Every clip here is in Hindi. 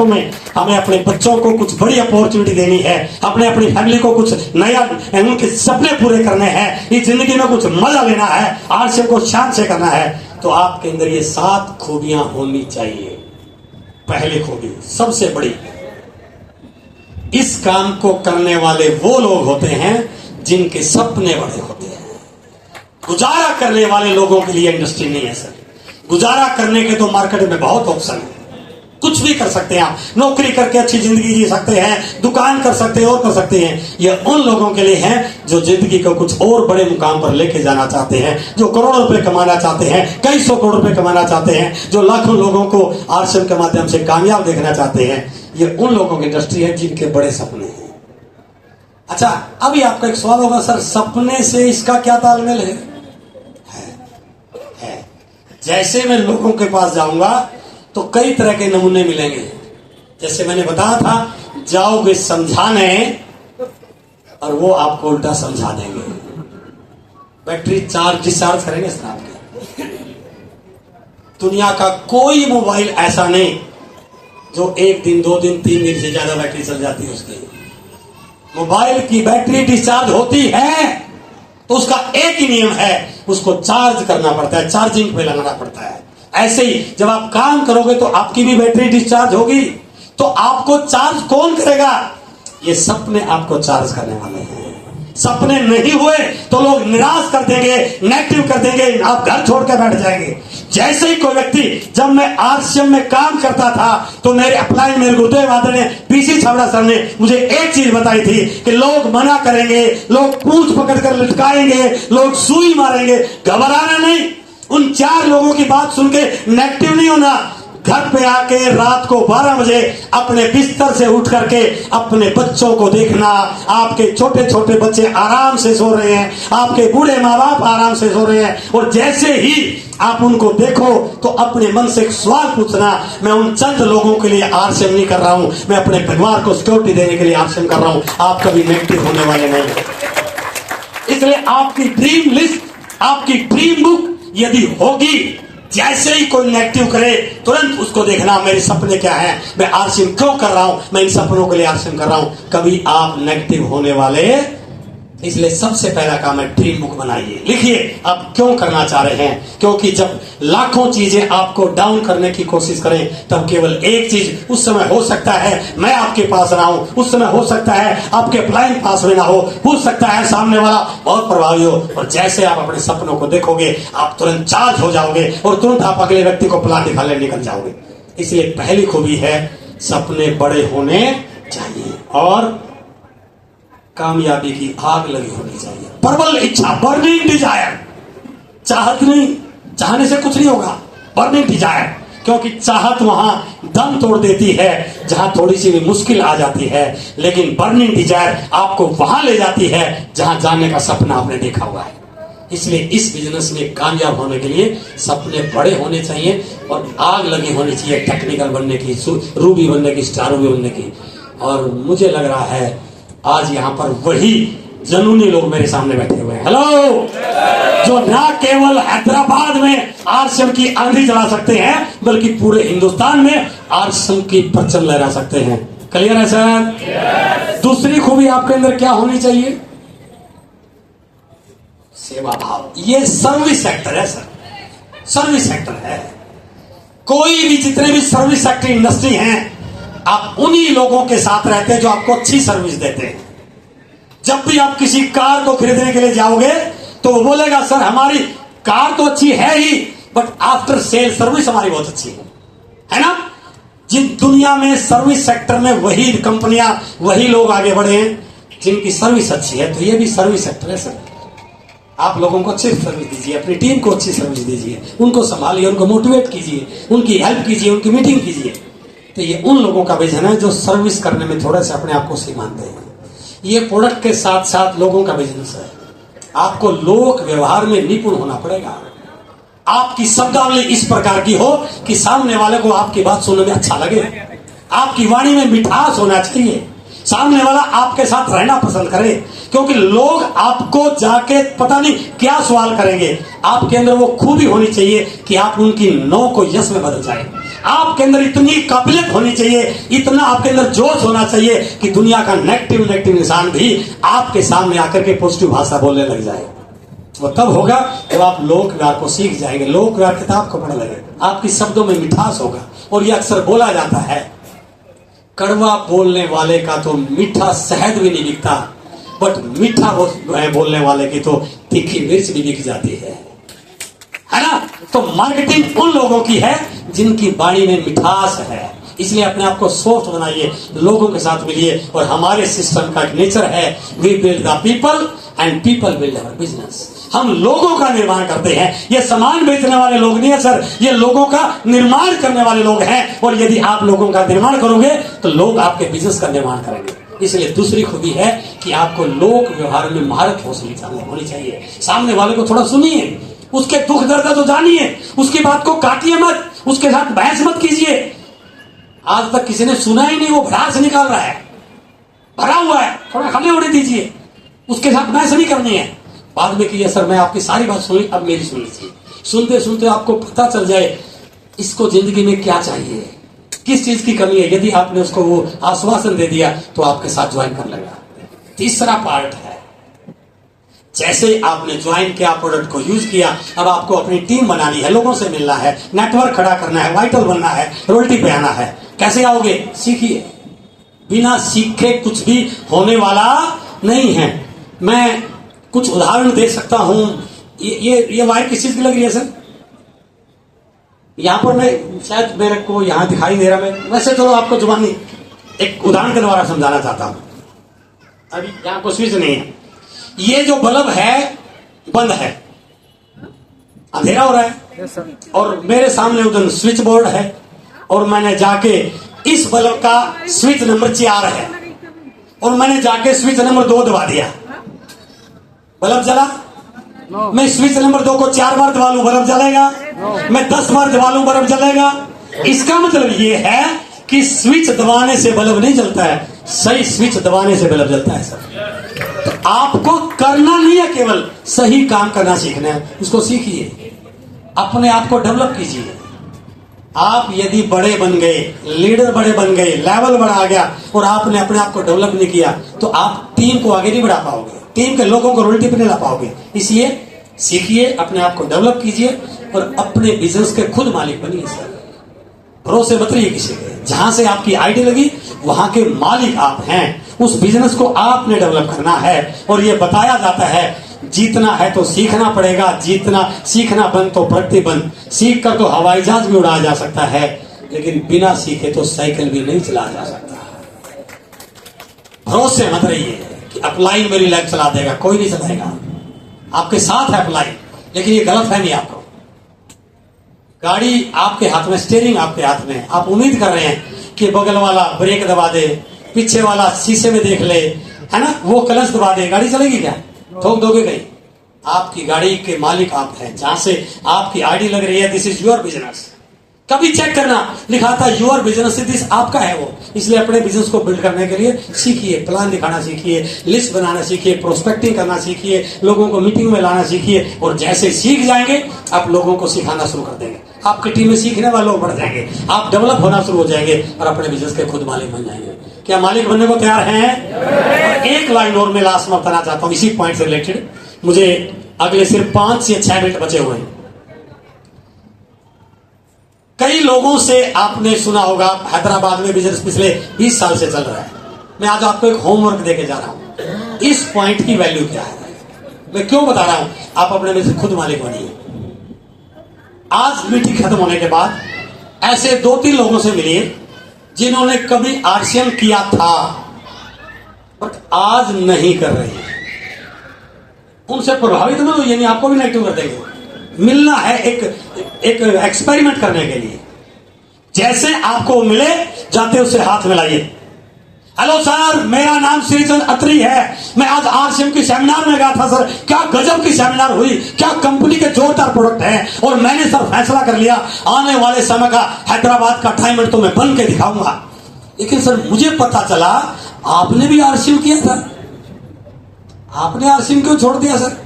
में हमें अपने बच्चों को कुछ बड़ी अपॉर्चुनिटी देनी है, अपनी फैमिली को कुछ नया, उनके सपने पूरे करने हैं, इस जिंदगी में कुछ मजा लेना है, आरसीएम को शान से करना है, तो आपके अंदर ये 7 खूबियां होनी चाहिए। पहली खूबी सबसे बड़ी, इस काम को करने वाले वो लोग होते हैं जिनके सपने बड़े होते हैं। गुजारा करने वाले लोगों के लिए इंडस्ट्री नहीं है सर। गुजारा करने के तो मार्केट में बहुत ऑप्शन है, कुछ भी कर सकते हैं आप, नौकरी करके अच्छी जिंदगी जी सकते हैं, दुकान कर सकते हैं और कर सकते हैं। यह उन लोगों के लिए है जो जिंदगी को कुछ और बड़े मुकाम पर लेके जाना चाहते हैं, जो करोड़ों रुपए कमाना चाहते हैं, कई 100 करोड़ रुपए कमाना चाहते हैं, जो लाखों लोगों को आरसीएम के माध्यम से कामयाब देखना चाहते हैं। ये उन लोगों की इंडस्ट्री है जिनके बड़े सपने हैं। अच्छा, अभी आपका एक सवाल होगा, सर सपने से इसका क्या तालमेल है? जैसे मैं लोगों के पास जाऊंगा तो कई तरह के नमूने मिलेंगे। जैसे मैंने बताया था, जाओगे समझाने और वो आपको उल्टा समझा देंगे। बैटरी चार्ज डिस्चार्ज करेंगे सर आपके। दुनिया का कोई मोबाइल ऐसा नहीं जो 1 दिन 2 दिन 3 दिन से ज्यादा बैटरी चल जाती है उसकी। मोबाइल की बैटरी डिस्चार्ज होती है तो उसका एक ही नियम है, उसको चार्ज करना पड़ता है, चार्जिंग पे लगाना पड़ता है। ऐसे ही जब आप काम करोगे तो आपकी भी बैटरी डिस्चार्ज होगी, तो आपको चार्ज कौन करेगा? ये सपने आपको चार्ज करने वाले हैं। सपने नहीं हुए तो लोग निराश कर देंगे, नेगेटिव कर देंगे, आप घर छोड़ के बैठ जाएंगे। जैसे ही कोई व्यक्ति, जब मैं आरसीएम में काम करता था तो मेरे अपलाइन, मेरे गुरुदेव आदरणीय पीसी छाबड़ा सर ने मुझे एक चीज बताई थी कि लोग मना करेंगे, लोग पूंछ पकड़कर लटकाएंगे, लोग सुई मारेंगे, घबराना नहीं। उन 4 लोगों की बात सुन के नेगेटिव नहीं होना। घर पे आके रात को 12 बजे अपने बिस्तर से उठ करके अपने बच्चों को देखना। आपके छोटे छोटे बच्चे आराम से सो रहे हैं, आपके बूढ़े माँ बाप आराम से सो रहे हैं, और जैसे ही आप उनको देखो तो अपने मन से एक सवाल पूछना, मैं उन चंद लोगों के लिए आरसीएम नहीं कर रहा हूं, मैं अपने परिवार को सिक्योरिटी देने के लिए आरसीएम कर रहा हूं। आप कभी नेगेटिव होने वाले नहीं। इसलिए आपकी ड्रीम लिस्ट, आपकी ड्रीम बुक यदि होगी, जैसे ही कोई नेगेटिव करे तुरंत उसको देखना, मेरे सपने क्या हैं, मैं आरसीएम क्यों कर रहा हूं, मैं इन सपनों के लिए आरसीएम कर रहा हूं। कभी आप नेगेटिव होने वाले, इसलिए सबसे पहला काम है ड्रीम बुक बनाइए, लिखिए आप क्यों करना चाह रहे हैं। क्योंकि जब लाखों चीजें आपको डाउन करने की कोशिश करें तब केवल एक चीज, उस समय हो सकता है मैं आपके पास ना हूं, उस समय हो सकता है आपके अपलाइन पास में ना हो सकता है सामने वाला बहुत प्रभावी हो, और जैसे आप अपने सपनों को देखोगे आप तुरंत चार्ज हो जाओगे और तुरंत आप अगले व्यक्ति को प्लान दिखाने निकल जाओगे। इसलिए पहली खूबी है सपने बड़े होने चाहिए और कामयाबी की आग लगी होनी चाहिए। प्रबल इच्छा, बर्निंग डिजायर, चाहत नहीं, चाहने से कुछ नहीं होगा, बर्निंग डिजायर। क्योंकि चाहत वहां दम तोड़ देती है जहां थोड़ी सी भी मुश्किल आ जाती है, लेकिन बर्निंग डिजायर आपको वहां ले जाती है जहां जाने का सपना आपने देखा हुआ है। इसलिए इस बिजनेस में कामयाब होने के लिए सपने बड़े होने चाहिए और आग लगी होनी चाहिए, टेक्निकल बनने की, रूबी बनने की, स्टार रूबी बनने की। और मुझे लग रहा है आज यहाँ पर वही जनूनी लोग मेरे सामने बैठे हुए हैं, हेलो, जो ना केवल हैदराबाद में आरसीएम की आंधी जला सकते हैं बल्कि पूरे हिंदुस्तान में आरसीएम की परचम लहरा सकते हैं। क्लियर है सर? दूसरी खूबी आपके अंदर क्या होनी चाहिए? सेवा भाव। ये सर्विस सेक्टर है सर, सर्विस सेक्टर है। कोई भी, जितने भी सर्विस सेक्टर इंडस्ट्री हैं, आप उन्हीं लोगों के साथ रहते हैं जो आपको अच्छी सर्विस देते हैं। जब भी आप किसी कार को खरीदने के लिए जाओगे तो वो बोलेगा सर हमारी कार तो अच्छी है ही, बट आफ्टर सेल सर्विस हमारी बहुत अच्छी है ना। जिन दुनिया में सर्विस सेक्टर में वही कंपनियां, वही लोग आगे बढ़े हैं जिनकी सर्विस अच्छी है, तो ये भी सर्विस सेक्टर है सर। आप लोगों को अच्छी सर्विस दीजिए, अपनी टीम को अच्छी सर्विस दीजिए, उनको संभालिए, उनको मोटिवेट कीजिए, उनकी हेल्प कीजिए, उनकी मीटिंग कीजिए। तो ये उन लोगों का विजन है जो सर्विस करने में थोड़ा सा अपने आप को सीमांत है। ये प्रोडक्ट के साथ साथ लोगों का बिजनेस है। आपको लोक व्यवहार में निपुण होना पड़ेगा। आपकी शब्दावली इस प्रकार की हो कि सामने वाले को आपकी बात सुनने में अच्छा लगे, आपकी वाणी में मिठास होना चाहिए, सामने वाला आपके साथ रहना पसंद करे। क्योंकि लोग आपको जाके पता नहीं क्या सवाल करेंगे, आपके अंदर वो खूबी होनी चाहिए कि आप उनकी नो को यस में बदल जाए, आपके अंदर इतनी काबिलियत होनी चाहिए, इतना आपके अंदर जोश होना चाहिए कि दुनिया का नेगेटिव इंसान भी आपके सामने आकर के पॉजिटिव भाषा बोलने लग जाए। वो तब होगा जब आप लोक व्यवहार को सीख जाएंगे। लोक व्यवहार किताब को पढ़ने लगे, आपकी शब्दों में मिठास होगा। और ये अक्सर बोला जाता है, कड़वा बोलने वाले का तो मीठा शहद भी नहीं बिकता, बट मीठा बोलने वाले की तो तीखी मिर्च भी बिक जाती है ना। तो मार्केटिंग उन लोगों की है जिनकी वाणी में मिठास है। इसलिए अपने आप को सॉफ्ट बनाइए, लोगों के साथ मिलिए। और हमारे सिस्टम का एक नेचर है, we build the people and people build our business. हम लोगों का निर्माण करते हैं। ये सामान बेचने वाले लोग नहीं है सर, ये लोगों का निर्माण करने वाले लोग हैं। और यदि आप लोगों का निर्माण करोगे तो लोग आपके बिजनेस का निर्माण करेंगे। इसलिए दूसरी खूबी है कि आपको लोक व्यवहार में महारत होनी चाहिए। सामने वाले को थोड़ा सुनिए, उसके दुख दर्द तो जानिए, उसकी बात को काटिए मत, उसके साथ बहस मत कीजिए। आज तक किसी ने सुना ही नहीं, वो भड़ास निकाल रहा है, भरा हुआ है, थोड़ा खड़े होने दीजिए, उसके साथ बहस नहीं करनी है। बाद में किया सर मैं आपकी सारी बात सुनी, अब मेरी सुन लीजिए। सुनते सुनते आपको पता चल जाए इसको जिंदगी में क्या चाहिए, किस चीज की कमी है। यदि आपने उसको वो आश्वासन दे दिया तो आपके साथ ज्वाइन कर लेगा। तीसरा पार्ट है, जैसे आपने ज्वाइन किया, प्रोडक्ट को यूज किया, अब आपको अपनी टीम बनानी है, लोगों से मिलना है, नेटवर्क खड़ा करना है, वाइटल बनना है, रोल्टी पे आना है। कैसे आओगे? सीखिए। बिना सीखे कुछ भी होने वाला नहीं है। मैं कुछ उदाहरण दे सकता हूं। ये वायर किस चीज की लग रही है सर? यहां पर मैं शायद मेरे को यहां दिखाई दे रहा, मैं वैसे तो आपको जुबानी एक उदाहरण के द्वारा समझाना चाहता हूं। अभी यहां को स्विच नहीं है, ये जो बल्ब है बंद है, अंधेरा हो रहा है, और मेरे सामने उधर स्विच बोर्ड है, और मैंने जाके इस बल्ब का स्विच नंबर 4 है, और मैंने जाके स्विच नंबर 2 दबा दिया, बल्ब जला। मैं स्विच नंबर 2 को 4 बार दबा लूं, बल्ब जलेगा। मैं 10 बार दबा लूं, बल्ब जलेगा। इसका मतलब ये है कि स्विच दबाने से बल्ब नहीं जलता है, सही स्विच दबाने से बल्ब जलता है सर। तो आपको करना नहीं है, केवल सही काम करना सीखना है। उसको सीखिए, अपने आप को डेवलप कीजिए। आप यदि बड़े बन गए, लीडर बड़े बन गए, लेवल बढ़ा गया, और आपने अपने आप को डेवलप नहीं किया, तो आप टीम को आगे नहीं बढ़ा पाओगे, टीम के लोगों को रोल्टी पे नहीं ला पाओगे। इसलिए सीखिए, अपने आप को डेवलप कीजिए, और अपने बिजनेस के खुद मालिक बनिए सर। भरोसे मत रहिए किसी के। जहां से आपकी आईडी लगी वहां के मालिक आप हैं। उस बिजनेस को आपने डेवलप करना है। और ये बताया जाता है, जीतना है तो सीखना पड़ेगा, जीतना सीखना बंद तो प्रगति बंद। सीख कर तो हवाई जहाज भी उड़ाया जा सकता है, लेकिन बिना सीखे तो साइकिल भी नहीं चलाया जा सकता। भरोसे मत रहिए कि अपलाइन मेरी लाइफ चला देगा, कोई नहीं चलाएगा। आपके साथ है अपलाइन, लेकिन ये गलत है नहीं। आपको गाड़ी आपके हाथ में, स्टीयरिंग आपके हाथ में, आप उम्मीद कर रहे हैं कि बगल वाला ब्रेक दबा दे, पीछे वाला शीशे में देख ले, है ना, वो क्लच दबा दे, गाड़ी चलेगी क्या? ठोक दोगे कहीं? आपकी गाड़ी के मालिक आप हैं। जहां से आपकी आईडी लग रही है, दिस इज योर बिजनेस, कभी चेक करना, लिखा था योर बिजनेस, दिस आपका है वो। इसलिए अपने बिजनेस को बिल्ड करने के लिए सीखिए, प्लान दिखाना सीखिए, लिस्ट बनाना सीखिए, प्रोस्पेक्टिंग करना सीखिए, लोगों को मीटिंग में लाना सीखिए। और जैसे सीख जाएंगे, आप लोगों को सिखाना शुरू कर देंगे, आपकी टीम में सीखने वाले लोग बढ़ जाएंगे, आप डेवलप होना शुरू हो जाएंगे, और अपने बिजनेस के खुद मालिक बन जाएंगे। क्या मालिक बनने को तैयार हैं? और एक लाइन और मैं लास्ट में बताना चाहता हूं इसी पॉइंट से रिलेटेड। मुझे अगले सिर्फ 5 से 6 मिनट बचे हुए हैं। कई लोगों से आपने सुना होगा, हैदराबाद में बिजनेस पिछले 20 साल से चल रहा है। मैं आज आपको एक होमवर्क देके जा रहा हूं, इस पॉइंट की वैल्यू क्या है, मैं क्यों बता रहा हूं। आप अपने में से खुद मालिक बनिए। आज मीटिंग खत्म होने के बाद ऐसे 2-3 लोगों से मिलिए जिन्होंने कभी आरसीएम किया था बट आज नहीं कर रहे हैं। उनसे प्रभावित मत होइए, नहीं आपको भी नेगेटिव कर देंगे। मिलना है एक एक्सपेरिमेंट करने के लिए। जैसे आपको मिले, जाते उससे हाथ मिलाइए। हेलो सर, मेरा नाम श्रीचंद अत्री है, मैं आज आरसीएम की सेमिनार में गया था सर, क्या गजब की सेमिनार हुई, क्या कंपनी के जोरदार प्रोडक्ट हैं, और मैंने सर फैसला कर लिया आने वाले समय का हैदराबाद का डायमंड तो मैं बन के दिखाऊंगा। लेकिन सर मुझे पता चला आपने भी आरसीएम किया था, आपने आरसीएम क्यों छोड़ दिया सर?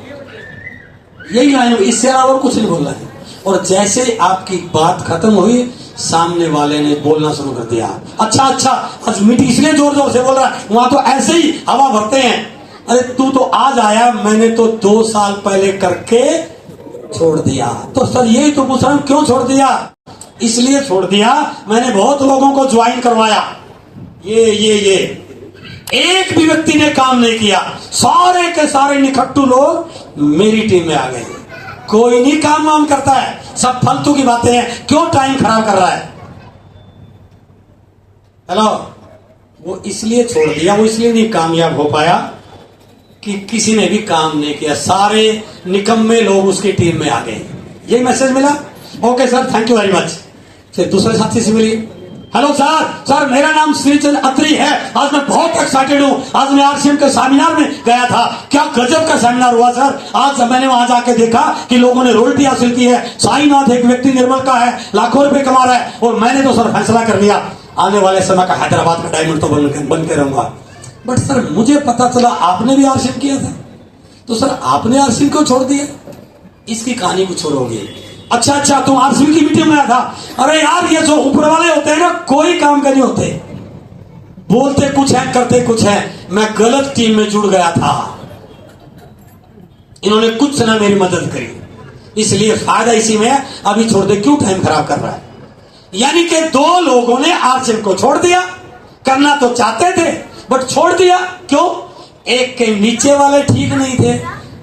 यही लाइन, इससे और कुछ नहीं बोल रहा है। और जैसे आपकी बात खत्म हुई, सामने वाले ने बोलना शुरू कर दिया, अच्छा अच्छा आज मीटिंग इसलिए जोर जोर से बोल रहा है, वहां तो ऐसे ही हवा भरते हैं। अरे तू तो आज आया, मैंने तो 2 साल पहले करके छोड़ दिया। तो सर यही तो पूछ रहा हूं, क्यों छोड़ दिया? इसलिए छोड़ दिया, मैंने बहुत लोगों को ज्वाइन करवाया, ये एक भी व्यक्ति ने काम नहीं किया, सारे के सारे निखट्टू लोग मेरी टीम में आ गए। कोई नहीं काम वाम करता है, सब फालतू की बातें हैं, क्यों टाइम खराब कर रहा है? हेलो, वो इसलिए छोड़ दिया, वो इसलिए नहीं कामयाब हो पाया कि किसी ने भी काम नहीं किया, सारे निकम्मे लोग उसकी टीम में आ गए। यही मैसेज मिला। Okay sir, thank you very much. फिर दूसरे साथी से मिली, हेलो सर मेरा नाम श्रीचंद अत्री है, आज मैं बहुत एक्साइटेड हूँ, आज मैं आरसीएम के सेमिनार में गया था, क्या गजब का सेमिनार हुआ सर। आज मैंने वहां जाके देखा कि लोगों ने रॉयल्टी हासिल की है, साईनाथ एक व्यक्ति निर्मल का है, लाखों रुपए कमा रहा है, और मैंने तो सर फैसला कर लिया आने वाले समय का हैदराबाद का डायमंड तो बन के रहूंगा। बट सर मुझे पता चला आपने भी आरसीएम किया था, तो सर आपने आरसीएम क्यों छोड़ दिया? इसकी कहानी कुछ और होगी। अच्छा तुम आरसीएम की मीटिंग में आया था। अरे यार, ये जो ऊपर वाले होते हैं ना, कोई काम के नहीं होते, बोलते कुछ है करते कुछ है। मैं गलत टीम में जुड़ गया था, इन्होंने कुछ ना मेरी मदद करी, इसलिए फायदा इसी में है, अभी छोड़ दे, क्यों टाइम खराब कर रहा है? यानी कि 2 लोगों ने आरसीएम को छोड़ दिया, करना तो चाहते थे बट छोड़ दिया। क्यों? एक के नीचे वाले ठीक नहीं थे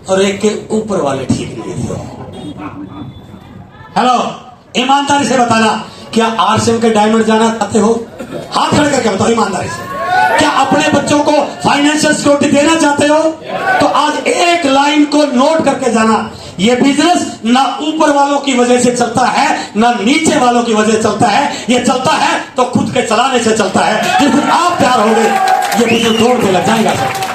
और एक के ऊपर वाले ठीक नहीं थे। हेलो, ईमानदारी से बताना, क्या आरसीएम के डायमंड जाना चाहते हो? हाथ खड़े करके बताओ ईमानदारी से। क्या अपने बच्चों को फाइनेंशियल सिक्योरिटी देना चाहते हो? तो आज एक लाइन को नोट करके जाना, ये बिजनेस ना ऊपर वालों की वजह से चलता है ना नीचे वालों की वजह से चलता है, ये चलता है तो खुद के चलाने से चलता है। जिस दिन आप तैयार होंगे ये बिजनेस दौड़ के लग जाएगा सर।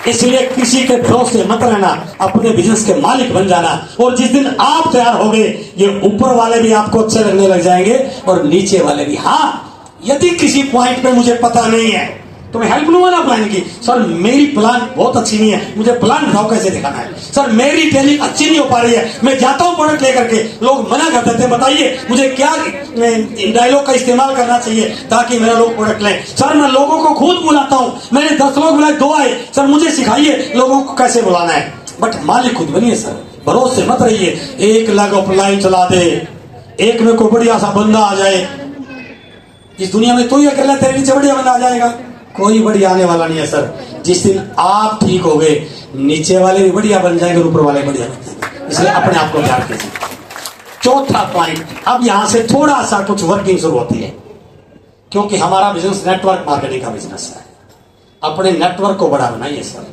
इसलिए किसी के भरोसे मत रहना, अपने बिजनेस के मालिक बन जाना, और जिस दिन आप तैयार होंगे ये ऊपर वाले भी आपको अच्छे लगने लग जाएंगे और नीचे वाले भी। हाँ, यदि किसी पॉइंट पे मुझे पता नहीं है तो मैं हेल्प लूंगा ना प्लान की। सर मेरी प्लान बहुत अच्छी नहीं है, मुझे प्लान बताओ कैसे दिखाना है। सर मेरी टेलिंग अच्छी नहीं हो पा रही है, मैं जाता हूं प्रोडक्ट लेकर के, लोग मना कर देते हैं, बताइए मुझे क्या डायलॉग का इस्तेमाल करना चाहिए ताकि मेरा लोग प्रोडक्ट लें। सर मैं लोगों को खुद बुलाता हूं, मैंने 10 लोग बुलाए, 2 आए, सर मुझे सिखाइए लोगों को कैसे बुलाना है। बट मालिक खुद बनिए सर, भरोसे मत रहिए। 1 लाख ऑफलाइन चला दे, एक में कोई बढ़िया सा बंदा आ जाए, इस दुनिया में तो ही अकेला तेरे नीचे बढ़िया बंदा आ जाएगा, कोई बढ़िया आने वाला नहीं है सर। जिस दिन आप ठीक हो गए नीचे वाले भी बढ़िया बन जाएंगे, ऊपर वाले बढ़िया बन जाएंगे, इसलिए अपने आप को तैयार कीजिए। चौथा पॉइंट, अब यहां से थोड़ा सा कुछ वर्किंग शुरू होती है, क्योंकि हमारा बिजनेस नेटवर्क मार्केटिंग का बिजनेस है। अपने नेटवर्क को बड़ा बनाइए सर,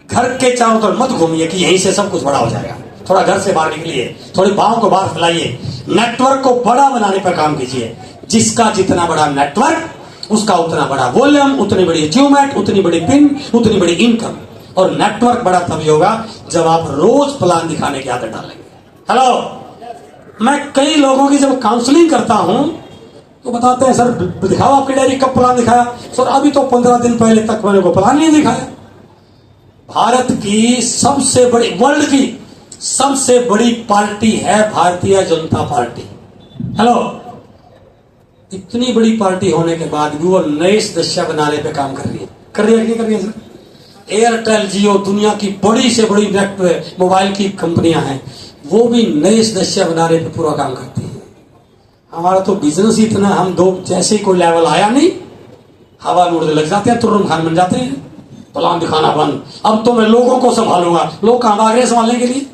घर के चारों तरफ मत घूमिए कि यहीं से सब कुछ बड़ा हो जाएगा। थोड़ा घर से बाहर निकलिए, थोड़ी बाहों को बाहर फैलाइए, नेटवर्क को बड़ा बनाने पर काम कीजिए। जिसका जितना बड़ा नेटवर्क उसका उतना बड़ा वॉल्यूम, उतनी बड़ी अचीवमेंट, उतनी बड़ी पिन, उतनी बड़ी इनकम। और नेटवर्क बड़ा तभी होगा जब आप रोज प्लान दिखाने की आदत डालेंगे। हेलो, मैं कई लोगों की जब काउंसलिंग करता हूं तो बताते हैं सर दिखाओ आपकी डायरी, कब प्लान दिखाया? सर अभी तो 15 दिन पहले तक मैंने को प्लान नहीं दिखाया। भारत की सबसे बड़ी, वर्ल्ड की सबसे बड़ी पार्टी है भारतीय जनता पार्टी। हेलो, इतनी बड़ी पार्टी होने के बाद भी वो नए सदस्य बनाने पे काम कर रही है कि नहीं कर रही है सर? एयरटेल, जियो, दुनिया की बड़ी से बड़ी मोबाइल की कंपनियां हैं, वो भी नए सदस्य बनाने पे पूरा काम करती है। हमारा तो बिजनेस ही इतना, हम 2 जैसे ही कोई लेवल आया नहीं, हवा में उड़ने लग जाते हैं, तुर्रम खान बन जाते हैं, प्लान दिखाना बंद। अब तो मैं लोगों को संभालूंगा, लोग काम आ गए संभालने के लिए,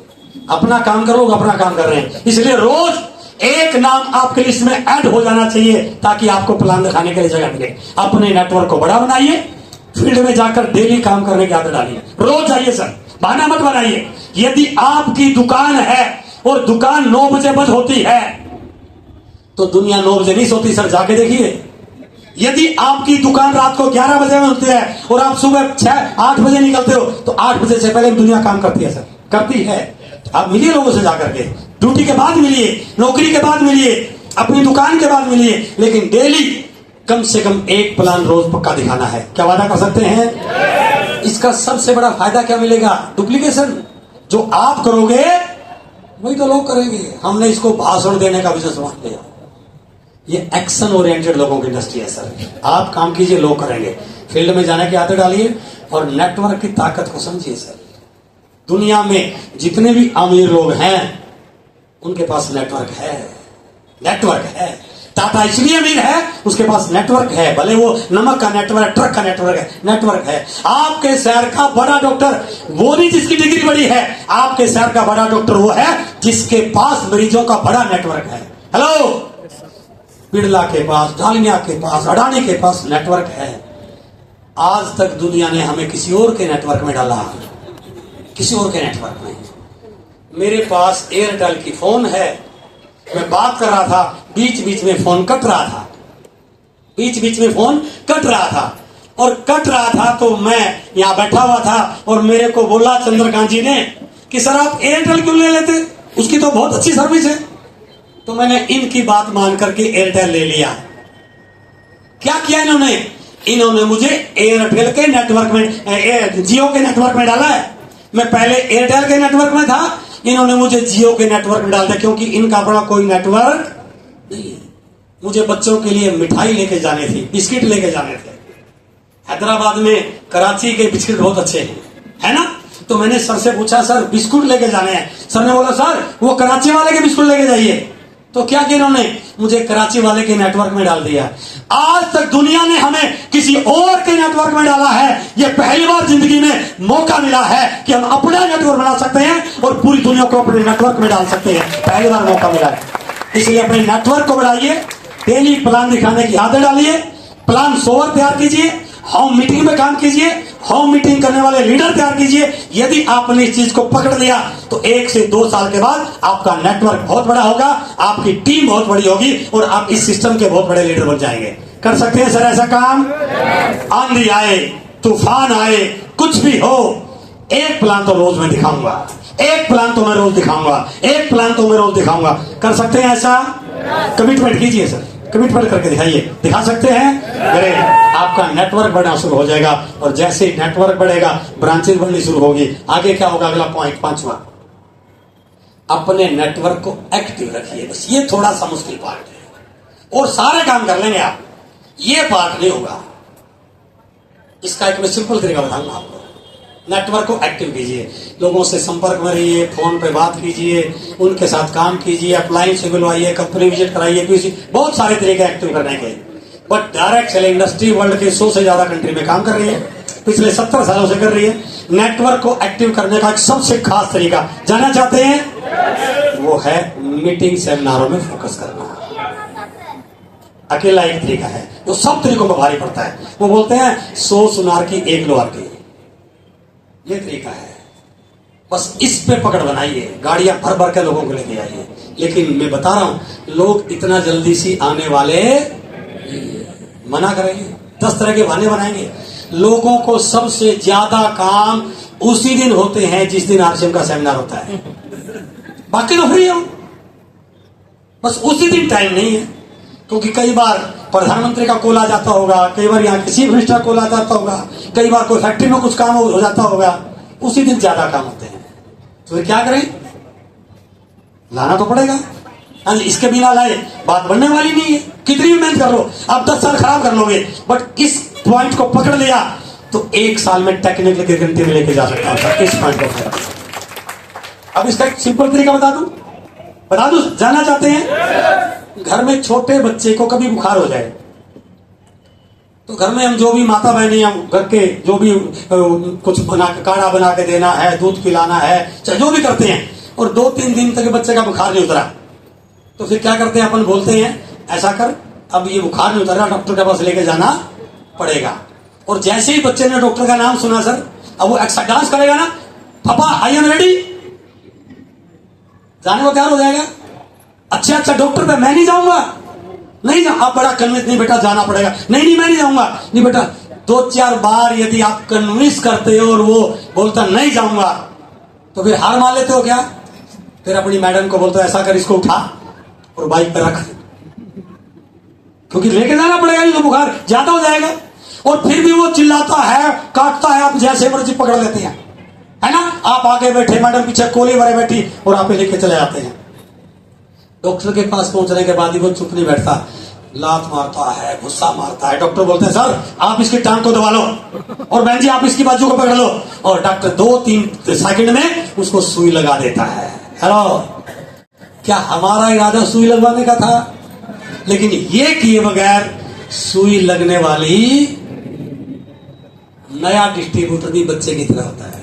अपना काम कर लोग अपना काम कर रहे हैं। इसलिए रोज एक नाम आपके लिस्ट में ऐड हो जाना चाहिए ताकि आपको प्लान दिखाने के लिए जगह मिले। अपने नेटवर्क को बड़ा बनाइए, फील्ड में जाकर डेली काम करने की आदत डालिए, रोज जाइए सर, बहाना मत बनाइए। यदि आपकी दुकान है और दुकान 9 बजे बंद होती है तो दुनिया 9 बजे नहीं सोती सर, जाके देखिए। यदि आपकी दुकान रात को 11 बजे में होती है और आप सुबह 6-8 बजे निकलते हो तो 8 बजे से पहले दुनिया काम करती है सर, करती है। आप मिलिए लोगों से जाकर के, ड्यूटी के बाद मिलिए, नौकरी के बाद मिलिए, अपनी दुकान के बाद मिलिए, लेकिन डेली कम से कम एक प्लान रोज पक्का दिखाना है। क्या वादा कर सकते हैं? इसका सबसे बड़ा फायदा क्या मिलेगा? डुप्लीकेशन। जो आप करोगे वही तो लोग करेंगे। हमने इसको भाषण देने का बिजनेस मान लिया। ये एक्शन ओरिएंटेड लोगों की इंडस्ट्री है सर। आप काम कीजिए, लोग करेंगे। फील्ड में जाने की आदत डालिए और नेटवर्क की ताकत को समझिए सर। दुनिया में जितने भी अमीर लोग हैं उनके पास नेटवर्क है। नेटवर्क है। टाटा इसलिए अमीर है, उसके पास नेटवर्क है। भले वो नमक का नेटवर्क, ट्रक का नेटवर्क है, नेटवर्क है। आपके शहर का बड़ा डॉक्टर वो नहीं जिसकी डिग्री बड़ी है। आपके शहर का बड़ा डॉक्टर वो है जिसके पास मरीजों का बड़ा नेटवर्क है। हेलो, बिरला के पास, डालमिया के पास, अडानी के पास नेटवर्क है। आज तक दुनिया ने हमें किसी और के नेटवर्क में डाला, किसी और के नेटवर्क में। मेरे पास एयरटेल की फोन है, मैं बात कर रहा था, बीच बीच में फोन कट रहा था, बीच बीच में फोन कट रहा था। और कट रहा था तो मैं यहां बैठा हुआ था और मेरे को बोला चंद्रकांत जी ने कि सर आप एयरटेल क्यों ले लेते, उसकी तो बहुत अच्छी सर्विस है। तो मैंने इनकी बात मान करके एयरटेल ले लिया। क्या किया इन्होंने? इन्होंने मुझे एयरटेल के नेटवर्क में, जियो के नेटवर्क में डाला है। मैं पहले एयरटेल के नेटवर्क में था, इन्होंने मुझे जियो के नेटवर्क में डाल दिया, क्योंकि इनका अपना कोई नेटवर्क नहीं है। मुझे बच्चों के लिए मिठाई लेके जाने थी, बिस्किट लेके जाने थे। हैदराबाद में कराची के बिस्किट बहुत अच्छे हैं, है ना? तो मैंने सर से पूछा, सर बिस्कुट लेके जाने हैं। सर ने बोला सर वो कराची वाले के बिस्कुट लेके जाइए। तो क्या किया इन्होंने? मुझे कराची वाले के नेटवर्क में डाल दिया। आज तक दुनिया ने हमें किसी और के नेटवर्क में डाला है। यह पहली बार जिंदगी में मौका मिला है कि हम अपना नेटवर्क बना सकते हैं और पूरी दुनिया को अपने नेटवर्क में डाल सकते हैं। पहली बार मौका मिला है, इसलिए अपने नेटवर्क को बढ़ाइए। डेली प्लान दिखाने की आदत डालिए, प्लान सोवर तैयार कीजिए, होम मीटिंग में काम कीजिए, होम मीटिंग करने वाले लीडर तैयार कीजिए। यदि आपने इस चीज को पकड़ लिया तो 1 से 2 साल के बाद आपका नेटवर्क बहुत बड़ा होगा, आपकी टीम बहुत बड़ी होगी और आप इस सिस्टम के बहुत बड़े लीडर बन जाएंगे। कर सकते हैं सर ऐसा काम? आंधी आए, तूफान आए, कुछ भी हो, एक प्लान तो रोज मैं दिखाऊंगा, एक प्लान तो मैं रोज दिखाऊंगा, एक प्लान तो मैं रोज दिखाऊंगा। कर सकते हैं ऐसा? कमिटमेंट कीजिए सर, कमिटमेंट करके दिखाइए। दिखा सकते हैं? अरे आपका नेटवर्क बढ़ना शुरू हो जाएगा और जैसे ही नेटवर्क बढ़ेगा ब्रांचेस बढ़नी शुरू होगी। आगे क्या होगा? अगला पॉइंट 5वां, अपने नेटवर्क को एक्टिव रखिए। बस ये थोड़ा सा मुश्किल पार्ट है और सारे काम कर लेंगे आप, ये पार्ट नहीं होगा। इसका एक मैं सिंपल तरीका बताऊंगा आपको। नेटवर्क को एक्टिव कीजिए, लोगों से संपर्क में रहिए, फोन पे बात कीजिए, उनके साथ काम कीजिए, अप्लायंस से बुलवाइए, कंपनी विजिट कराइए, किसी बहुत सारे तरीके एक्टिव करने के। But direct selling industry world के 100 से ज्यादा कंट्री में काम कर रही है, पिछले 70 सालों से कर रही है। नेटवर्क को एक्टिव करने का एक सबसे खास तरीका जानना चाहते हैं? वो है मीटिंग सेमिनारों में फोकस करना। अकेला एक तरीका है जो सब तरीकों में भारी पड़ता है। वो बोलते हैं 100 सुनार की 1 लोहार की, ये तरीका है। बस इस पे पकड़ बनाइए, गाड़ियां भर भर के लोगों को लेके आइए। लेकिन मैं बता रहा हूं, लोग इतना जल्दी सी आने वाले मना करेंगे, 10 तरह के बहाने बनाएंगे। लोगों को सबसे ज्यादा काम उसी दिन होते हैं जिस दिन आरसीएम का सेमिनार होता है, बाकी तो फ्री हो। बस उसी दिन टाइम नहीं है, क्योंकि कई बार प्रधानमंत्री का कॉल आ जाता होगा, कई बार यहाँ चीफ मिनिस्टर का कॉल आ जाता होगा, कई बार कोई फैक्ट्री में कुछ काम हो जाता होगा, उसी दिन ज्यादा काम होते हैं। तो फिर क्या करें? लाना तो पड़ेगा। इसके बिना लाए बात बनने वाली नहीं है। कितनी भी मेहनत कर लो, आप 10 साल खराब कर लोगे, बट इस पॉइंट को पकड़ लिया तो 1 साल में टेक्निकल गारंटी में लेके जा सकता हूं। इस पॉइंट को अब इसका एक सिंपल तरीका बता दूं, जानना चाहते हैं? घर में छोटे बच्चे को कभी बुखार हो जाए तो घर में हम जो भी माता बहनी, हम घर के जो भी कुछ बना के, काढ़ा बना के देना है, दूध पिलाना है, चाहे जो भी करते हैं, और 2-3 दिन तक बच्चे का बुखार नहीं उतरा तो फिर क्या करते हैं? अपन बोलते हैं ऐसा कर, अब ये बुखार नहीं उतरा, डॉक्टर के पास लेके जाना पड़ेगा। और जैसे ही बच्चे ने डॉक्टर का नाम सुना सर, अब वो एक्स्ट्रा डांस करेगा ना, पापा आई एम रेडी, जाने को तैयार हो जाएगा। अच्छा डॉक्टर पे मैं नहीं जाऊंगा, नहीं जा, आप बड़ा कन्विंस, नहीं बेटा जाना पड़ेगा, नहीं मैं नहीं जाऊंगा, नहीं बेटा। 2-4 बार यदि आप कन्विंस करते हो और वो बोलता नहीं जाऊंगा तो फिर हार मान लेते हो क्या? फिर अपनी मैडम को बोलते हो ऐसा कर, इसको उठा और बाइक पे रख, क्योंकि लेके जाना पड़ेगा, नहीं तो बुखार ज्यादा हो जाएगा। और फिर भी वो चिल्लाता है, काटता है, आप जैसे मर्जी पकड़ लेते हैं, है ना? आप आगे बैठे, मैडम पीछे कोली भरे बैठी और आप लेके चले जाते हैं। डॉक्टर के पास पहुंचने के बाद ही वो चुप नहीं बैठता, लात मारता है, गुस्सा मारता है। डॉक्टर बोलते हैं सर आप इसकी टांग को दबा लो, और बहन जी आप इसकी बाजू को पकड़ लो, और डॉक्टर 2-3 सेकंड में उसको सुई लगा देता है। हेलो, क्या हमारा इरादा सुई लगवाने का था? लेकिन ये किए बगैर सुई लगने वाली नया डिस्ट्रीब्यूटर भी बच्चे की तरह होता है,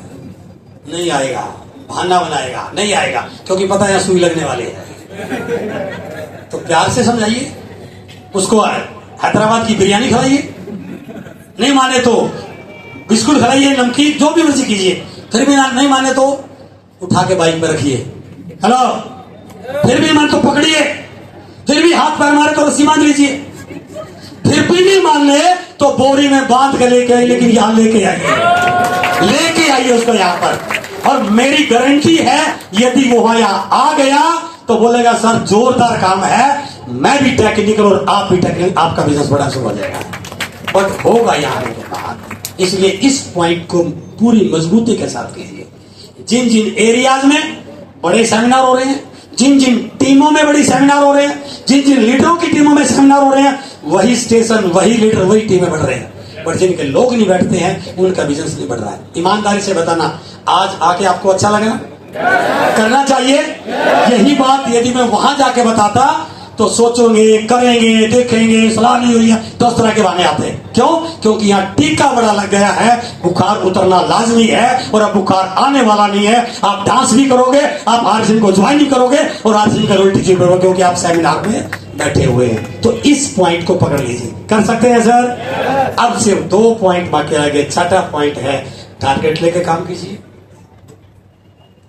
नहीं आएगा, बहाना बनाएगा, नहीं आएगा, क्योंकि पता है यहाँ सुई लगने वाली है। तो प्यार से समझाइए उसको, हैदराबाद की बिरयानी खिलाइए, नहीं माने तो बिस्कुट खिलाइए, नमकीन, जो भी मर्जी कीजिए, फिर भी नहीं माने तो उठा के बाइक में रखिए। हेलो, फिर भी मान तो पकड़िए, फिर भी हाथ पैर मारे तो रस्सी बांध लीजिए, फिर भी नहीं मान ले तो बोरी में बांध के लेके आइए, लेकिन यहां लेके आइए उसको यहाँ पर। और मेरी गारंटी है यदि वो यहाँ आ गया तो बोलेगा सर जोरदार काम है, मैं भी टेक्निकल और आप भी टेक्निकल, आपका बिजनेस बड़ा शुरू हो जाएगा। बट होगा यहाँ आने के बाद। इसलिए इस पॉइंट को पूरी मजबूती के साथ कीजिए। जिन जिन एरियाज में बड़े सेमिनार हो रहे हैं, जिन जिन टीमों में बड़ी सेमिनार हो रहे हैं, जिन जिन लीडरों की टीमों में सेमिनार हो रहे हैं, वही स्टेशन, वही लीडर, वही टीमें बढ़ रहे हैं। बट जिनके लोग नहीं बैठते हैं उनका बिजनेस नहीं बढ़ रहा है। ईमानदारी से बताना, आज आके आपको अच्छा लगा? करना चाहिए। यही बात यदि मैं वहां जाके बताता तो सोचोगे, करेंगे, देखेंगे, सलाह नहीं हुई है, 10 तरह के बहाने आते हैं। क्यों? क्योंकि यहाँ टीका बड़ा लग गया है, बुखार उतरना लाजमी है, और अब बुखार आने वाला नहीं है। आप डांस भी करोगे, आप आरसिंह को ज्वाइन भी करोगे, और आरसिंह का रोटी जी करोगे, क्योंकि आप सेमिनार में बैठे हुए हैं। तो इस पॉइंट को पकड़ लीजिए। कर सकते हैं सर? अब सिर्फ 2 पॉइंट बाकी रह गए। छठा पॉइंट है टारगेट लेके काम कीजिए।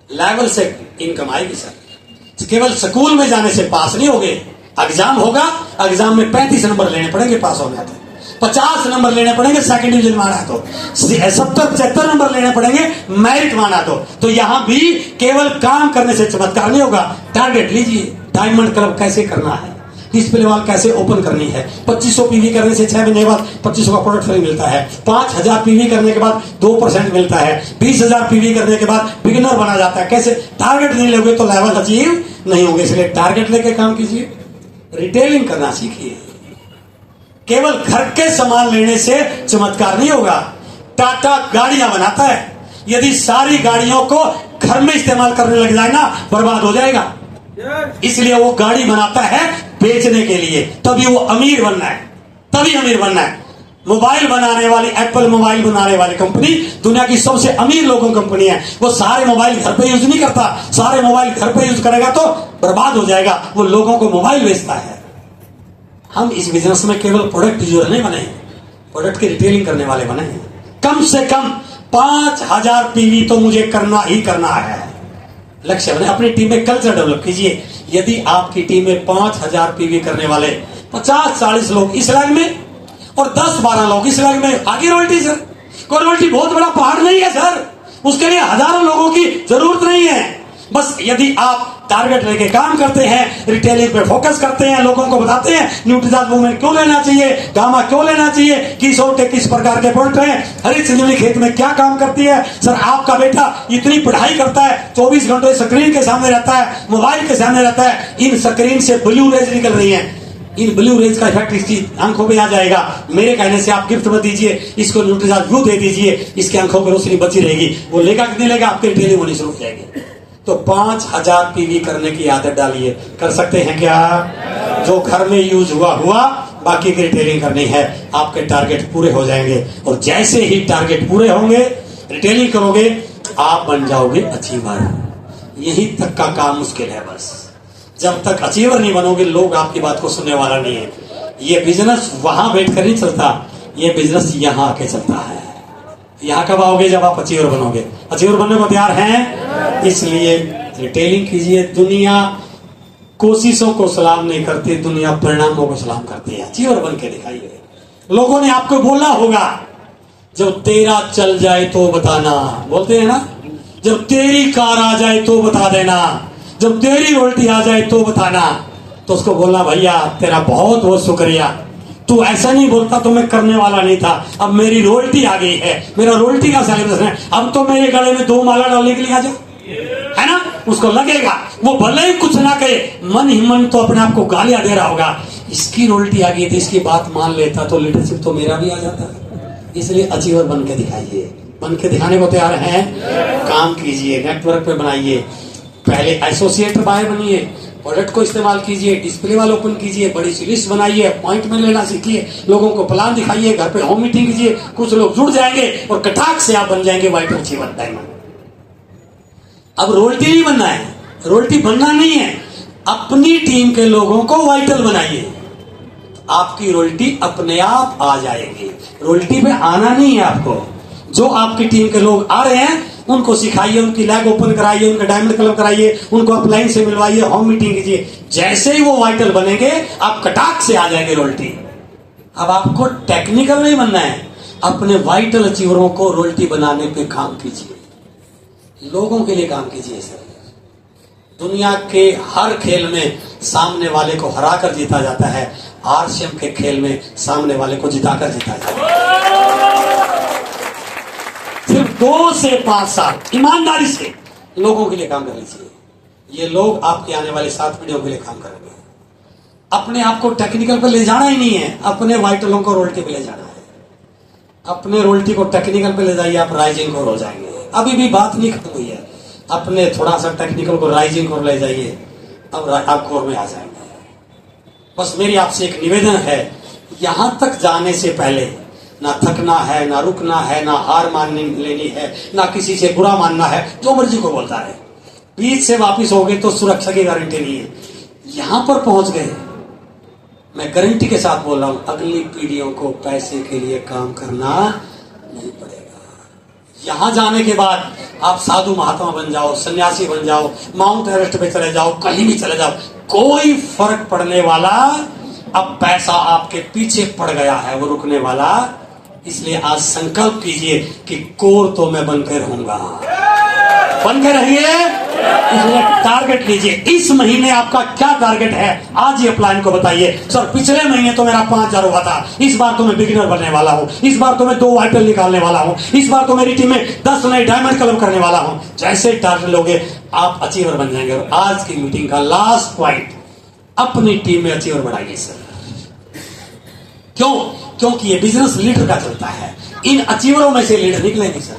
लेवल से इनकम आएगी सर। केवल स्कूल में जाने से पास नहीं होगे। एग्जाम होगा, एग्जाम में 35 नंबर लेने पड़ेंगे पास होने तो, 50 नंबर लेने पड़ेंगे सेकंड डिवीजन माना तो, 70-75 नंबर लेने पड़ेंगे मेरिट माना तो यहां भी केवल काम करने से चमत्कार नहीं होगा। टारगेट लीजिए। डायमंड क्लब कैसे करना है, डिस्प्ले वॉल कैसे ओपन करनी है, 2500 पीवी करने से 6 महीने बाद 2500 का प्रोडक्ट फ्री मिलता है, 5000 पीवी करने के बाद 2% मिलता है, 20,000 पीवी करने के बाद बिगिनर बना जाता है। कैसे? टारगेट नहीं लोगे तो लेवल अचीव नहीं होंगे। इसलिए टारगेट लेके काम कीजिए। रिटेलिंग करना सीखिए। केवल घर के सामान लेने से चमत्कार नहीं होगा। टाटा गाड़ियां बनाता है, यदि सारी गाड़ियों को घर में इस्तेमाल करने लग जाए ना, बर्बाद हो जाएगा। इसलिए वो गाड़ी बनाता है बेचने के लिए, तभी वो अमीर बनना है, तभी अमीर बनना है। मोबाइल बनाने वाली, एप्पल मोबाइल बनाने वाली कंपनी दुनिया की सबसे अमीर लोगों की कंपनी है। वो सारे मोबाइल घर पे यूज नहीं करता, सारे मोबाइल घर पे यूज करेगा तो बर्बाद हो जाएगा। वो लोगों को मोबाइल बेचता है। हम इस बिजनेस में केवल प्रोडक्ट यूजर नहीं बने, प्रोडक्ट की रिटेलिंग करने वाले बने हैं। कम से कम 5000 पीवी तो मुझे करना ही करना है। लक्ष्य बने। अपनी टीम में कल्चर डेवलप कीजिए। यदि आपकी टीम में 5000 पीवी करने वाले 50-40 लोग इस लाइन में और 10-12 लोग इस लाइन में, आगे रॉयल्टी सर। कोई रॉयल्टी बहुत बड़ा पहाड़ नहीं है सर, उसके लिए हजारों लोगों की जरूरत नहीं है। बस यदि आप टारगेट लेके काम करते हैं, रिटेलिंग पे फोकस करते हैं, लोगों को बताते हैं न्यूट्रीजाज मूवमेंट क्यों लेना चाहिए, गामा क्यों लेना चाहिए, किस प्रकार के प्रोडक्ट हैं, हरित संजीवनी खेत में क्या काम करती है। सर आपका बेटा इतनी पढ़ाई करता है, 24 घंटे स्क्रीन के सामने रहता है, मोबाइल के सामने रहता है, इन स्क्रीन से ब्लू रेज निकल रही है, इन ब्लू रेज का इफेक्ट इसकी आंखों में आ जाएगा। मेरे कहने से आप गिफ्ट मत दीजिए, इसको न्यूट्रीजाज ब्लू दे दीजिए, इसकी आंखों की रोशनी बची रहेगी। वो लेगा कि नहीं लेगा, आपकी रिटेलिंग होनी शुरू हो जाएगी। तो 5000 पीवी करने की आदत डालिए। कर सकते हैं क्या? जो घर में यूज हुआ, बाकी की रिटेलिंग करनी है। आपके टारगेट पूरे हो जाएंगे, और जैसे ही टारगेट पूरे होंगे, रिटेलिंग करोगे, आप बन जाओगे अचीवर। यही तक का काम मुश्किल है। बस जब तक अचीवर नहीं बनोगे, लोग आपकी बात को सुनने वाला नहीं है। ये बिजनेस वहां बैठकर नहीं चलता, ये बिजनेस यहां आके चलता है। यहाँ कब आओगे? जब आप अचीवर बनोगे। अचीवर बनने को तैयार हैं? इसलिए रिटेलिंग कीजिए। दुनिया कोशिशों को सलाम नहीं करती, दुनिया परिणामों को सलाम करती है। अचीवर बन के दिखाइए। लोगों ने आपको बोला होगा, जब तेरा चल जाए तो बताना, बोलते हैं ना, जब तेरी कार आ जाए तो बता देना, जब तेरी रोटी आ जाए तो बताना। तो उसको बोलना, भैया तेरा बहुत बहुत शुक्रिया, तू ऐसा नहीं बोलता तो मैं करने वाला नहीं था, अब मेरी रोल्टी आ गई है, मेरा रोल्टी का सेलिब्रेशन है, अब तो मेरे गले में 2 माला डालने के लिए आ जा, है ना। उसको लगेगा, वो भले ही कुछ ना कहे, मन ही मन तो अपने आप को गालियां दे रहा होगा, इसकी रोल्टी आ गई थी, इसकी बात मान लेता तो लीडरशिप तो मेरा भी आ जाता। इसलिए अचीवर बन के दिखाइए, बन के दिखाने को तैयार हैं, काम कीजिए, नेटवर्क पे बनाइए, पहले एसोसिएट बाय बनिए, प्रोडक्ट को इस्तेमाल कीजिए, डिस्प्ले वाल ओपन कीजिए, बड़ी सी लिस्ट बनाइए, अपॉइंटमेंट लेना सीखिए, लोगों को प्लान दिखाइए, घर पे होम मीटिंग कीजिए, कुछ लोग जुड़ जाएंगे और कटाक से आप बन जाएंगे वाइटल अचीवर डायमंड। अब रोल्टी नहीं बनना है, रोल्टी बनना नहीं है, अपनी टीम के लोगों को वाइटल बनाइए, आपकी रोल्टी अपने आप आ जाएगी। रोल्टी पे आना नहीं है आपको, जो आपकी टीम के लोग आ रहे हैं उनको सिखाइए, उनकी लैब ओपन कराइए, उनका डायमंड क्लब कराइए, उनको अपलाइन से मिलवाइए, होम मीटिंग कीजिए, जैसे ही वो वाइटल बनेंगे आप कटाक से आ जाएंगे रोल्टी। अब आपको टेक्निकल नहीं बनना है, अपने वाइटल अचीवरों को रोल्टी बनाने पे काम कीजिए, लोगों के लिए काम कीजिए सर। दुनिया के हर खेल में सामने वाले को हराकर जीता जाता है, आरसीएम के खेल में सामने वाले को जिताकर जीता जाता है। सिर्फ 2 से 5 साल ईमानदारी से लोगों के लिए काम कर लीजिए, ये लोग आपके आने वाले 7 पीढ़ियों के लिए काम करेंगे। अपने आप को टेक्निकल पे ले जाना ही नहीं है, अपने वाइटलों को रोल्टी पे ले जाना है। अपने रोल्टी को टेक्निकल पे ले जाइए, आप राइजिंग कोर हो जाएंगे। अभी भी बात नहीं खत्म हुई है, अपने थोड़ा सा टेक्निकल को राइजिंग कोर ले जाइए, अब आप कोर में आ जाएंगे। बस मेरी आपसे एक निवेदन है, यहां तक जाने से पहले ना थकना है, ना रुकना है, ना हार मान लेनी है, ना किसी से बुरा मानना है, जो मर्जी को बोलता है। बीच से वापिस हो गए तो सुरक्षा की गारंटी नहीं है। यहां पर पहुंच गए, मैं गारंटी के साथ बोल रहा हूं, अगली पीढ़ियों को पैसे के लिए काम करना नहीं पड़ेगा। यहां जाने के बाद आप साधु महात्मा बन जाओ, सन्यासी बन जाओ, माउंट एवरेस्ट पे चले जाओ, कहीं भी चले जाओ, कोई फर्क पड़ने वाला। अब पैसा आपके पीछे पड़ गया है, वो रुकने वाला। इसलिए आज संकल्प कीजिए कि कोर तो मैं बनकर रहूंगा, बनकर रहिए। इसलिए टारगेट लीजिए, इस महीने आपका क्या टारगेट है, आज ये प्लान को बताइए। सर पिछले महीने तो मेरा 5000 हुआ था, इस बार तो मैं बिगिनर बनने वाला हूं, इस बार तो मैं 2 वाइटल निकालने वाला हूं, इस बार तो मेरी टीम में 10 नए डायमंड क्लब करने वाला हूं। जैसे टारगेट लोगे आप अचीवर बन जाएंगे। और आज की मीटिंग का लास्ट पॉइंट, अपनी टीम में अचीवर बढ़ाइए सर। क्यों? क्योंकि ये बिजनेस लीडर का चलता है, इन अचीवरों में से लीडर निकलेंगे सर।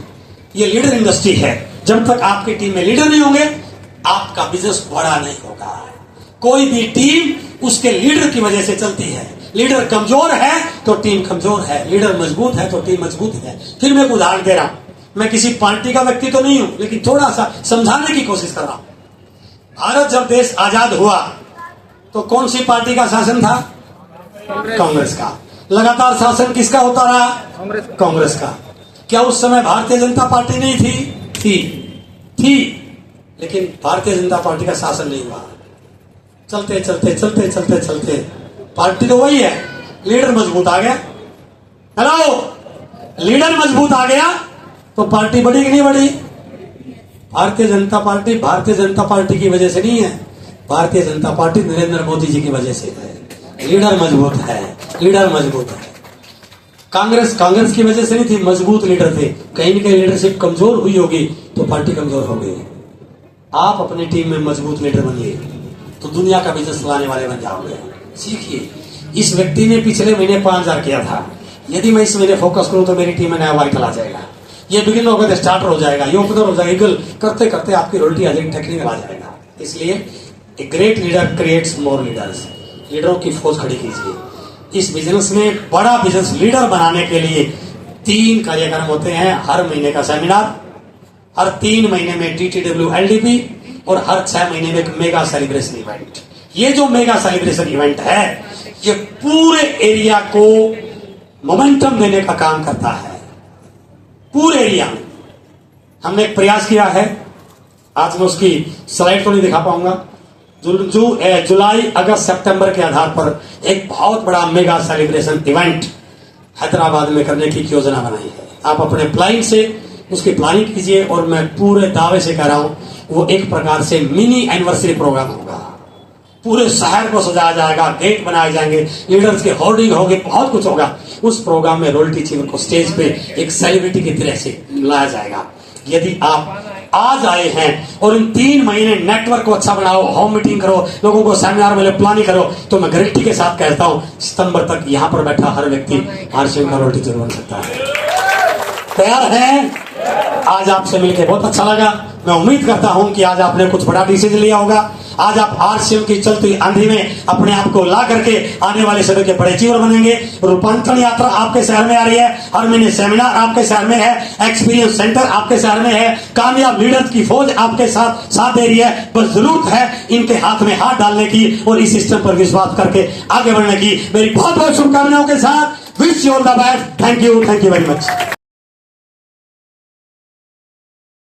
ये लीडर इंडस्ट्री है, जब तक आपकी टीम में लीडर नहीं होंगे आपका बिजनेस बड़ा नहीं होगा। कोई भी टीम उसके लीडर की वजह से चलती है। लीडर कमजोर है तो टीम कमजोर है, लीडर मजबूत है तो टीम मजबूत है। फिर मैं एक उदाहरण दे रहा हूं, मैं किसी पार्टी का व्यक्ति तो नहीं हूं, लेकिन थोड़ा सा समझाने की कोशिश कर रहा हूं। भारत जब देश आजाद हुआ तो कौन सी पार्टी का शासन था? कांग्रेस का। लगातार शासन किसका होता रहा? कांग्रेस का। क्या उस समय भारतीय जनता पार्टी नहीं थी? लेकिन भारतीय जनता पार्टी का शासन नहीं हुआ। चलते चलते चलते चलते चलते पार्टी तो वही है, लीडर मजबूत आ गया। हेलो, लीडर मजबूत आ गया तो पार्टी बढ़ी कि नहीं बढ़ी? भारतीय जनता पार्टी की वजह से नहीं है, भारतीय जनता पार्टी नरेंद्र मोदी जी की वजह से है। लीडर मजबूत है, लीडर मजबूत है। कांग्रेस की वजह से नहीं थी, मजबूत लीडर थे। कहीं न कहीं लीडरशिप कमजोर हुई होगी तो पार्टी कमजोर हो गई। आप अपनी टीम में मजबूत लीडर बनिए तो दुनिया का बिजनेस चलाने वाले बन जाओगे। सीखिए, इस व्यक्ति ने पिछले महीने 5000 किया था, यदि मैं इस महीने फोकस करूं तो मेरी टीम में नया वाइटल आ जाएगा। ये बिगिनर होकर स्टार्टर हो जाएगा, ये ओपनर हो जाएगा, ईगल करते करते आपकी रोल्टी आ जाएगी, टेक्निकल आ जाएगा। इसलिए a great leader creates more leaders. लीडरों की फौज खड़ी कीजिए। इस बिजनेस में बड़ा बिजनेस लीडर बनाने के लिए 3 कार्यक्रम होते हैं। हर महीने का सेमिनार, हर 3 महीने में TTW LDP और हर 6 महीने में एक मेगा सेलिब्रेशन इवेंट। ये जो मेगा सेलिब्रेशन इवेंट है ये पूरे एरिया को मोमेंटम देने का काम करता है। पूरे एरिया में हमने एक प्रयास किया है, आज मैं उसकी स्लाइड तो नहीं दिखा पाऊंगा। जुलाई, अगस्त, सितंबर के आधार पर एक बहुत बड़ा मेगा सेलिब्रेशन इवेंट हैदराबाद में करने की योजना बनाई है। आप अपने प्लानिंग से उसकी प्लानिंग कीजिए और मैं पूरे दावे से कह रहा हूं वो एक प्रकार से मिनी एनिवर्सरी प्रोग्राम होगा। पूरे शहर को सजाया जाएगा, गेट बनाए जाएंगे, लीडर्स के होर्डिंग होंगे, बहुत कुछ होगा। उस प्रोग्राम में रॉयल्टी चीवर को स्टेज पे एक सेलिब्रिटी की तरह से लाया जाएगा। यदि आप आज आए हैं और इन 3 महीने नेटवर्क को अच्छा बनाओ, होम मीटिंग करो, लोगों को सेमिनार में प्लानिंग करो, तो मैं गारंटी के साथ कहता हूं सितंबर तक यहां पर बैठा हर व्यक्ति आरसीएम का रॉयल्टी चीवर बन सकता है। तैयार हैं? आज आपसे मिलकर बहुत अच्छा लगा। मैं उम्मीद करता हूं कि आज आपने कुछ बड़ा डिसीजन लिया होगा। आज आप आरसीएम की चलती आंधी में अपने आप को ला करके आने वाले समय के बड़े चीवर बनेंगे। रूपांतरण यात्रा आपके शहर में आ रही है, हर महीने सेमिनार आपके शहर में है, एक्सपीरियंस सेंटर आपके शहर में है, कामयाब लीडर्स की फौज आपके साथ दे रही है। बस जरूरत है इनके हाथ में हाथ डालने की और इस सिस्टम पर विश्वास करके आगे बढ़ने की। मेरी बहुत बहुत शुभकामनाओं के साथ wish you all the best. Thank you very much.